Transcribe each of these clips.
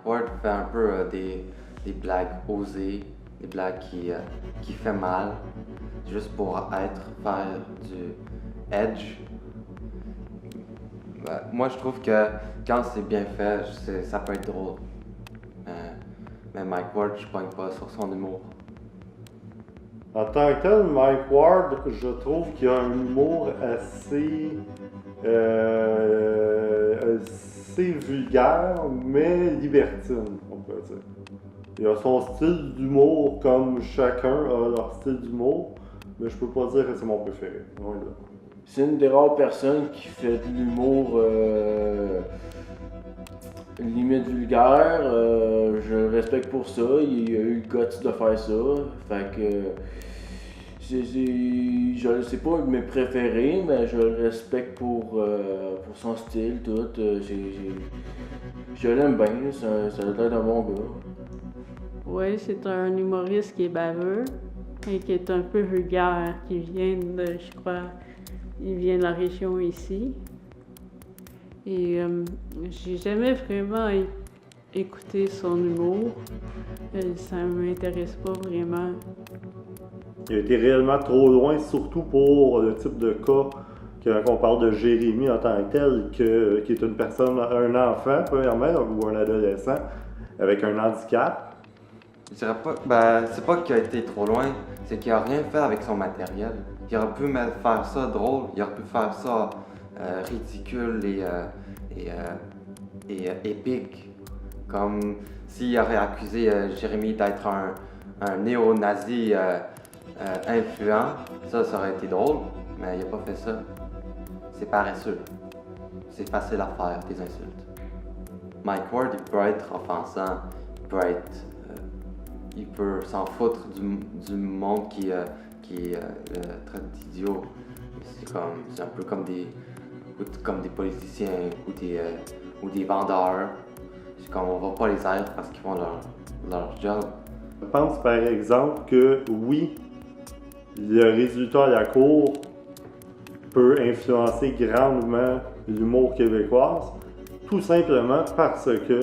Ward fait un peu des blagues osées, des blagues qui fait mal, juste pour faire du edge. Moi, je trouve que quand c'est bien fait, ça peut être drôle. Mais Mike Ward, je pogne pas sur son humour. En tant que tel, Mike Ward, je trouve qu'il a un humour assez vulgaire, mais libertine, on peut dire. Il a son style d'humour comme chacun a leur style d'humour, mais je peux pas dire que c'est mon préféré. Loin de là. C'est une des rares personnes qui fait de l'humour limite vulgaire. Je le respecte pour ça. Il a eu le guts de faire ça. Fait que c'est pas un de mes préférés, mais je le respecte pour son style, tout. Je l'aime bien. Ça doit être un bon gars. Oui, c'est un humoriste qui est baveux et qui est un peu vulgaire, qui vient de, je crois, il vient de la région ici. Et j'ai jamais vraiment écouté son humour. Ça m'intéresse pas vraiment. Il a été réellement trop loin, surtout pour le type de cas qu'on parle de Jérémy en tant que tel, qui est une personne, un enfant, premièrement, ou un adolescent, avec un handicap. Je dirais pas, c'est pas qu'il a été trop loin, c'est qu'il a rien fait avec son matériel. Il aurait pu faire ça drôle, il aurait pu faire ça ridicule et épique. Comme s'il aurait accusé Jérémy d'être un néo-nazi influent, ça aurait été drôle, mais il a pas fait ça. C'est paresseux. C'est facile à faire, des insultes. Mike Ward, il peut être offensant, il peut s'en foutre du monde qui traite d'idiot. C'est un peu comme des politiciens ou des vendeurs. C'est comme on va pas les aider parce qu'ils font leur job. Je pense par exemple que oui, le résultat à la cour peut influencer grandement l'humour québécois, tout simplement parce que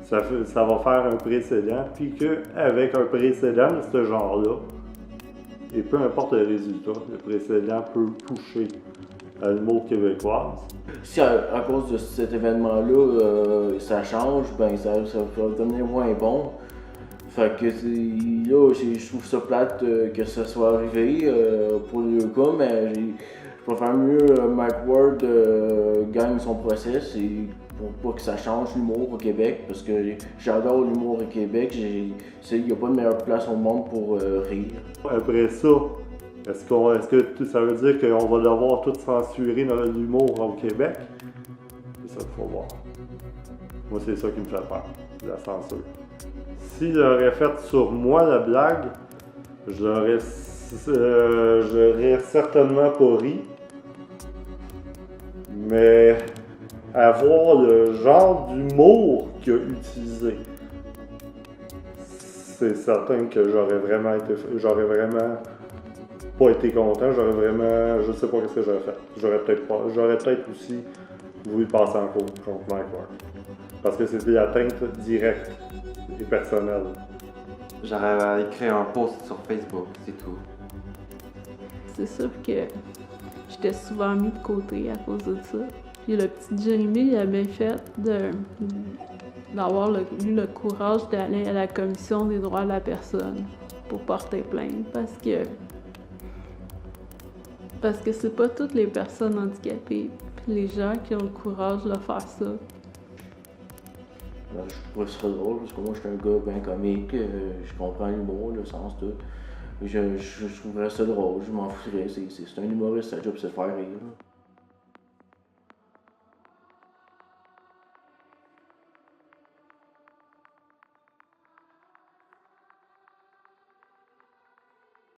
ça va faire un précédent, puis qu'avec un précédent de ce genre-là, et peu importe le résultat, le précédent peut toucher à l'humour québécois. Si à cause de cet événement-là, ça change, ben ça va devenir moins bon. Fait que là, je trouve ça plate que ça soit arrivé pour le cas, mais je préfère mieux Mike Ward gagne son process et pour pas que ça change l'humour au Québec, parce que j'adore l'humour au Québec. Il n'y a pas de meilleure place au monde pour rire. Après ça, est-ce que ça veut dire qu'on va devoir tout censurer l'humour au Québec? C'est ça qu'il faut voir. Moi, c'est ça qui me fait peur, la censure. S'il aurait fait sur moi la blague, j'aurais certainement pas ri. Mais avoir le genre d'humour qu'il a utilisé, c'est certain que j'aurais vraiment pas été content. Je sais pas ce que j'aurais fait. J'aurais peut-être aussi voulu passer en cours contre Mike Ward. Parce que c'était l'atteinte directe et personnelle. J'aurais écrit un post sur Facebook, c'est tout. C'est sûr que j'étais souvent mis de côté à cause de ça. Puis le petit Jérémy, il a bien fait d'avoir eu le courage d'aller à la Commission des droits de la personne pour porter plainte parce que c'est pas toutes les personnes handicapées puis les gens qui ont le courage de faire ça. Je trouve ça drôle parce que moi je suis un gars bien comique, je comprends l'humour, le sens tout. Je trouverais ça drôle, je m'en foutrais, c'est un humoriste, sa job c'est de faire rire.